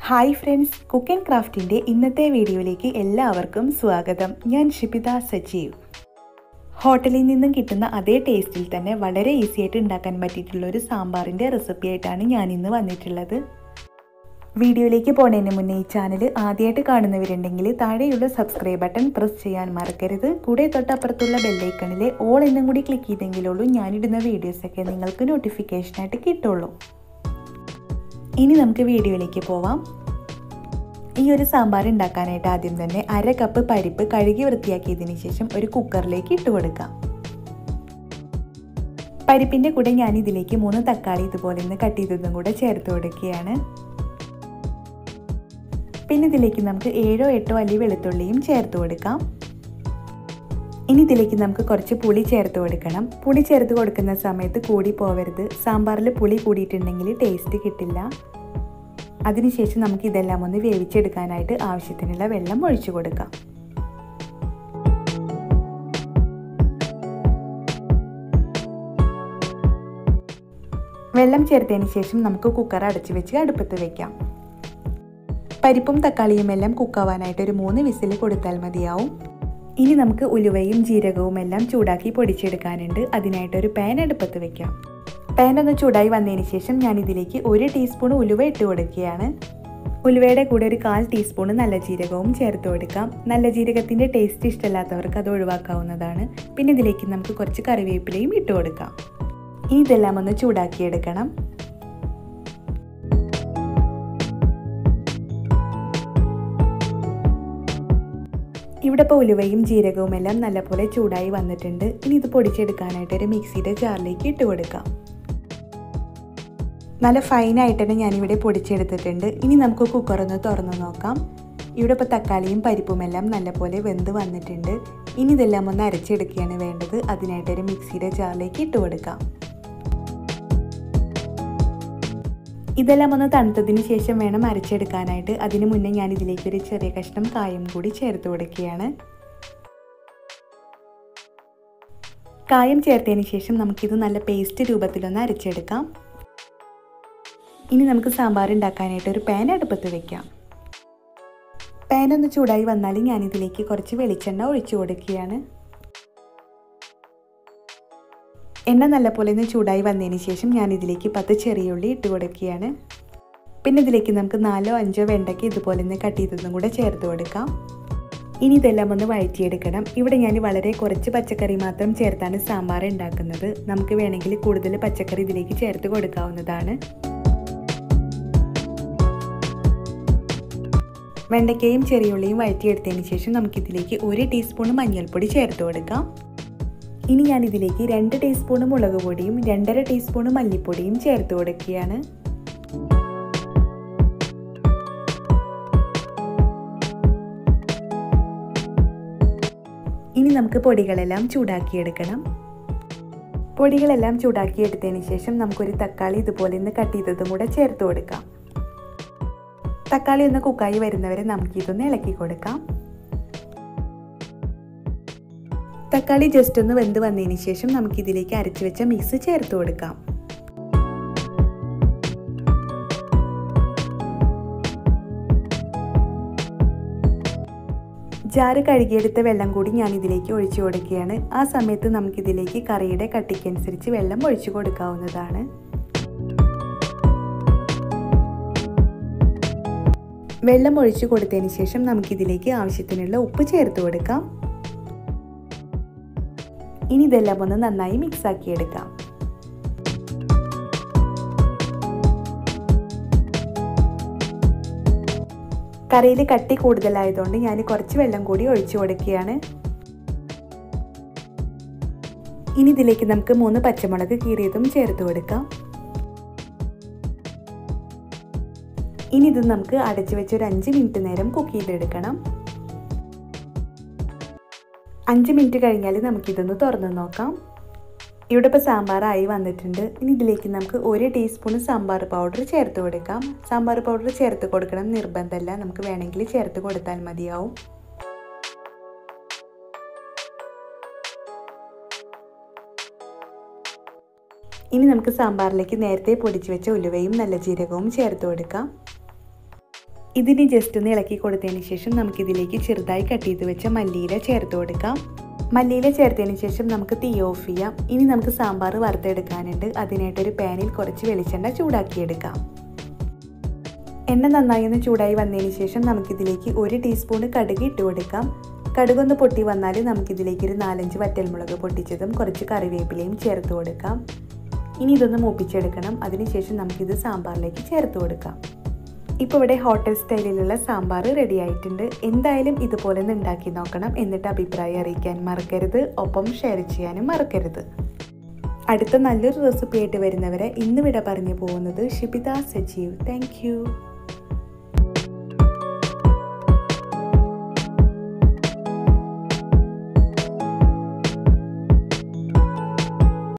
Hi friends, cook and ക്രാഫ്റ്റിൻ്റെ ഇന്നത്തെ വീഡിയോയിലേക്ക് എല്ലാവർക്കും സ്വാഗതം. ഞാൻ ഷിപിത സജീവ്. ഹോട്ടലിൽ നിന്നും കിട്ടുന്ന അതേ ടേസ്റ്റിൽ തന്നെ വളരെ ഈസി ആയിട്ട് ഉണ്ടാക്കാൻ പറ്റിയിട്ടുള്ള ഒരു സാമ്പാറിൻ്റെ റെസിപ്പി ആയിട്ടാണ് ഞാൻ ഇന്ന് വന്നിട്ടുള്ളത്. വീഡിയോയിലേക്ക് പോകുന്നതിന് മുന്നേ ഈ ചാനൽ ആദ്യമായിട്ട് കാണുന്നവരുണ്ടെങ്കിൽ താഴെയുള്ള സബ്സ്ക്രൈബ് ബട്ടൺ പ്രസ് ചെയ്യാൻ മറക്കരുത്. കൂടെ തൊട്ടപ്പുറത്തുള്ള ബെല്ലൈക്കണിലെ ഓൾ എന്നും കൂടി ക്ലിക്ക് ചെയ്തെങ്കിലുള്ളൂ ഞാനിടുന്ന വീഡിയോസൊക്കെ നിങ്ങൾക്ക് നോട്ടിഫിക്കേഷനായിട്ട് കിട്ടുള്ളൂ. ഇനി നമുക്ക് വീഡിയോയിലേക്ക് പോവാം. ഈ ഒരു സാമ്പാർ ഉണ്ടാക്കാനായിട്ട് ആദ്യം തന്നെ 1/2 കപ്പ് പരിപ്പ് കഴുകി വൃത്തിയാക്കിയതിന് ശേഷം ഒരു കുക്കറിലേക്ക് ഇട്ട് കൊടുക്കാം. പരിപ്പിൻ്റെ കൂടെ ഞാൻ ഇതിലേക്ക് 3 തക്കാളി ഇതുപോലെ ഒന്ന് കട്ട് ചെയ്തതും കൂടെ ചേർത്ത് കൊടുക്കുകയാണ്. പിന്നെ ഇതിലേക്ക് നമുക്ക് 7 or 8 അല്ലി വെളുത്തുള്ളിയും ചേർത്ത് കൊടുക്കാം. ഇനി ഇതിലേക്ക് നമുക്ക് കുറച്ച് പുളി ചേർത്ത് കൊടുക്കണം. പുളി ചേർത്ത് കൊടുക്കുന്ന സമയത്ത് കൂടി പോവരുത്. സാമ്പാറിൽ പുളി കൂടിയിട്ടുണ്ടെങ്കിൽ ടേസ്റ്റ് കിട്ടില്ല. അതിനുശേഷം നമുക്ക് ഇതെല്ലാം ഒന്ന് വേവിച്ചെടുക്കാനായിട്ട് ആവശ്യത്തിനുള്ള വെള്ളം ഒഴിച്ചു കൊടുക്കാം. വെള്ളം ചേർത്തതിന് ശേഷം നമുക്ക് കുക്കർ അടച്ചു വെച്ച് അടുപ്പത്ത് വെക്കാം. പരിപ്പും തക്കാളിയും എല്ലാം കുക്കാവാനായിട്ട് ഒരു 3 വിസിൽ കൊടുത്താൽ മതിയാവും. ഇനി നമുക്ക് ഉലുവയും ജീരകവും എല്ലാം ചൂടാക്കി പൊടിച്ചെടുക്കാനുണ്ട്. അതിനായിട്ടൊരു പാൻ അടുപ്പത്ത് വെക്കാം. പാൻ ഒന്ന് ചൂടായി വന്നതിന് ശേഷം ഞാൻ ഇതിലേക്ക് 1 ടീസ്പൂൺ ഉലുവ ഇട്ട് കൊടുക്കുകയാണ്. ഉലുവയുടെ കൂടെ ഒരു 1/4 ടീസ്പൂൺ നല്ല ജീരകവും ചേർത്ത് കൊടുക്കാം. നല്ല ജീരകത്തിൻ്റെ ടേസ്റ്റ് ഇഷ്ടമില്ലാത്തവർക്ക് അത് ഒഴിവാക്കാവുന്നതാണ്. പിന്നെ ഇതിലേക്ക് നമുക്ക് കുറച്ച് കറിവേപ്പിലയും ഇട്ട് കൊടുക്കാം. ഇനി ഇതെല്ലാം ഒന്ന് ചൂടാക്കിയെടുക്കണം. ഇവിടെ ഇപ്പോൾ ഉലുവയും ജീരകവും എല്ലാം നല്ലപോലെ ചൂടായി വന്നിട്ടുണ്ട്. ഇനി ഇത് പൊടിച്ചെടുക്കാനായിട്ട് ഒരു മിക്സിയുടെ ജാറിലേക്ക് ഇട്ട് കൊടുക്കാം. നല്ല ഫൈനായിട്ട് തന്നെ ഞാനിവിടെ പൊടിച്ചെടുത്തിട്ടുണ്ട്. ഇനി നമുക്ക് കുക്കർ ഒന്ന് തുറന്ന് നോക്കാം. ഇവിടെ ഇപ്പോൾ തക്കാളിയും പരിപ്പുമെല്ലാം നല്ലപോലെ വെന്ത് വന്നിട്ടുണ്ട്. ഇനി ഇതെല്ലാം ഒന്ന് അരച്ചെടുക്കുകയാണ് വേണ്ടത്. അതിനായിട്ടൊരു മിക്സിയുടെ ജാറിലേക്ക് ഇട്ട് കൊടുക്കാം. ഇതെല്ലാം ഒന്ന് തണുത്തതിന് ശേഷം വേണം അരച്ചെടുക്കാനായിട്ട്. അതിനു മുന്നേ ഞാൻ ഇതിലേക്ക് ഒരു ചെറിയ കഷ്ണം കായം കൂടി ചേർത്ത് കൊടുക്കുകയാണ്. കായം ചേർത്തതിന് ശേഷം നമുക്കിത് നല്ല പേസ്റ്റ് രൂപത്തിലൊന്ന് അരച്ചെടുക്കാം. ഇനി നമുക്ക് സാമ്പാർ ഉണ്ടാക്കാനായിട്ട് ഒരു പാൻ അടുപ്പത്ത് വെക്കാം. പാൻ ഒന്ന് ചൂടായി വന്നാൽ ഞാനിതിലേക്ക് കുറച്ച് വെളിച്ചെണ്ണ ഒഴിച്ചു കൊടുക്കുകയാണ്. എണ്ണ നല്ലപോലെ ഒന്ന് ചൂടായി വന്നതിന് ശേഷം ഞാനിതിലേക്ക് 10 ചെറിയ ഉള്ളി ഇട്ട് കൊടുക്കുകയാണ്. പിന്നെ ഇതിലേക്ക് നമുക്ക് 4 or 5 വെണ്ടയ്ക്ക് ഇതുപോലെ ഒന്ന് കട്ട് ചെയ്തതും കൂടെ ചേർത്ത് കൊടുക്കാം. ഇനി ഇതെല്ലാം ഒന്ന് വഴറ്റിയെടുക്കണം. ഇവിടെ ഞാൻ വളരെ കുറച്ച് പച്ചക്കറി മാത്രം ചേർത്താണ് സാമ്പാർ ഉണ്ടാക്കുന്നത്. നമുക്ക് വേണമെങ്കിൽ കൂടുതൽ പച്ചക്കറി ഇതിലേക്ക് ചേർത്ത് കൊടുക്കാവുന്നതാണ്. വെണ്ടയ്ക്കയും ചെറിയുള്ളിയും വഴറ്റിയെടുത്തതിന് ശേഷം നമുക്കിതിലേക്ക് 1 ടീസ്പൂൺ മഞ്ഞൾപ്പൊടി ചേർത്ത് കൊടുക്കാം. ഇനി ഞാൻ ഇതിലേക്ക് 2 ടീസ്പൂൺ മുളക് പൊടിയും 2.5 ടീസ്പൂൺ മല്ലിപ്പൊടിയും ചേർത്ത് കൊടുക്കുകയാണ്. ഇനി നമുക്ക് പൊടികളെല്ലാം ചൂടാക്കിയെടുക്കണം. പൊടികളെല്ലാം ചൂടാക്കിയെടുത്തതിന് ശേഷം നമുക്കൊരു തക്കാളി ഇതുപോലെ ഒന്ന് കട്ട് ചെയ്തതും കൂടെ ചേർത്ത് കൊടുക്കാം. തക്കാളി ഒന്ന് കുക്കായി വരുന്നവരെ നമുക്കിതൊന്ന് ഇളക്കി കൊടുക്കാം. തക്കാളി ജസ്റ്റ് ഒന്ന് വെന്ത് വന്നതിന് ശേഷം നമുക്കിതിലേക്ക് അരച്ച് വെച്ച മിക്സ് ചേർത്ത് കൊടുക്കാം. ജാറ് കഴുകിയെടുത്ത വെള്ളം കൂടി ഞാൻ ഇതിലേക്ക് ഒഴിച്ചു കൊടുക്കുകയാണ്. ആ സമയത്ത് നമുക്കിതിലേക്ക് കറിയുടെ കട്ടിക്കനുസരിച്ച് വെള്ളം ഒഴിച്ചു കൊടുക്കാവുന്നതാണ്. വെള്ളം ഒഴിച്ചു കൊടുത്തതിന് ശേഷം നമുക്കിതിലേക്ക് ആവശ്യത്തിനുള്ള ഉപ്പ് ചേർത്ത് കൊടുക്കാം. ഇനി ഇതെല്ലാം ഒന്ന് നന്നായി മിക്സ് ആക്കിയെടുക്കാം. കറിയിൽ കട്ടി കൂടുതലായതുകൊണ്ട് ഞാൻ കുറച്ച് വെള്ളം കൂടി ഒഴിച്ചു കൊടുക്കുകയാണ്. ഇനി ഇതിലേക്ക് നമുക്ക് 3 പച്ചമുളക് കീറിയതും ചേർത്ത് കൊടുക്കാം. ഇനി ഇത് നമുക്ക് അടച്ചു വെച്ച് ഒരു 5 മിനിറ്റ് നേരം കുക്ക് ചെയ്തെടുക്കണം. 5 മിനിറ്റ് കഴിഞ്ഞാൽ നമുക്കിതൊന്ന് തുറന്ന് നോക്കാം. ഇവിടെ ഇപ്പോൾ സാമ്പാറായി വന്നിട്ടുണ്ട്. ഇനി ഇതിലേക്ക് നമുക്ക് 1 ടീസ്പൂൺ സാമ്പാർ പൗഡർ ചേർത്ത് കൊടുക്കാം. സാമ്പാർ പൗഡർ ചേർത്ത് കൊടുക്കണം നിർബന്ധമല്ല, നമുക്ക് വേണമെങ്കിൽ ചേർത്ത് കൊടുത്താൽ മതിയാവും. ഇനി നമുക്ക് സാമ്പാറിലേക്ക് നേരത്തെ പൊടിച്ചു വെച്ച ഉലുവയും നല്ല ജീരകവും ചേർത്ത് കൊടുക്കാം. ഇതിന് ജസ്റ്റ് ഒന്ന് ഇളക്കി കൊടുത്തതിന് ശേഷം നമുക്കിതിലേക്ക് ചെറുതായി കട്ട് ചെയ്ത് വെച്ച മല്ലിയില ചേർത്ത് കൊടുക്കാം. മല്ലിയില ചേർത്തതിന് ശേഷം നമുക്ക് തീ ഓഫ് ചെയ്യാം. ഇനി നമുക്ക് സാമ്പാർ വറുത്തെടുക്കാനുണ്ട്. അതിനായിട്ടൊരു പാനിൽ കുറച്ച് വെളിച്ചെണ്ണ ചൂടാക്കിയെടുക്കാം. എണ്ണ നന്നായി ഒന്ന് ചൂടായി വന്നതിന് ശേഷം നമുക്കിതിലേക്ക് 1 ടീസ്പൂൺ കടുക് ഇട്ട് കൊടുക്കാം. കടുകൊന്ന് പൊട്ടി വന്നാൽ നമുക്കിതിലേക്ക് ഒരു 4-5 വറ്റൽമുളക് പൊട്ടിച്ചതും കുറച്ച് കറിവേപ്പിലയും ചേർത്ത് കൊടുക്കാം. ഇനി ഇതൊന്ന് മൂപ്പിച്ചെടുക്കണം. അതിനുശേഷം നമുക്കിത് സാമ്പാറിലേക്ക് ചേർത്ത് കൊടുക്കാം. ഇപ്പോൾ ഇവിടെ ഹോട്ടൽ സ്റ്റൈലിലുള്ള സാമ്പാർ റെഡി ആയിട്ടുണ്ട്. എന്തായാലും ഇതുപോലെ ഒന്ന് ഉണ്ടാക്കി നോക്കണം. എന്നിട്ട് അഭിപ്രായം അറിയിക്കാൻ മറക്കരുത്. ഒപ്പം ഷെയർ ചെയ്യാനും മറക്കരുത്. അടുത്ത നല്ലൊരു റെസിപ്പി ആയിട്ട് വരുന്നവരെ ഇന്ന് വിട പറഞ്ഞു പോകുന്നത് ഷിബിത സജീവ്. Thank you.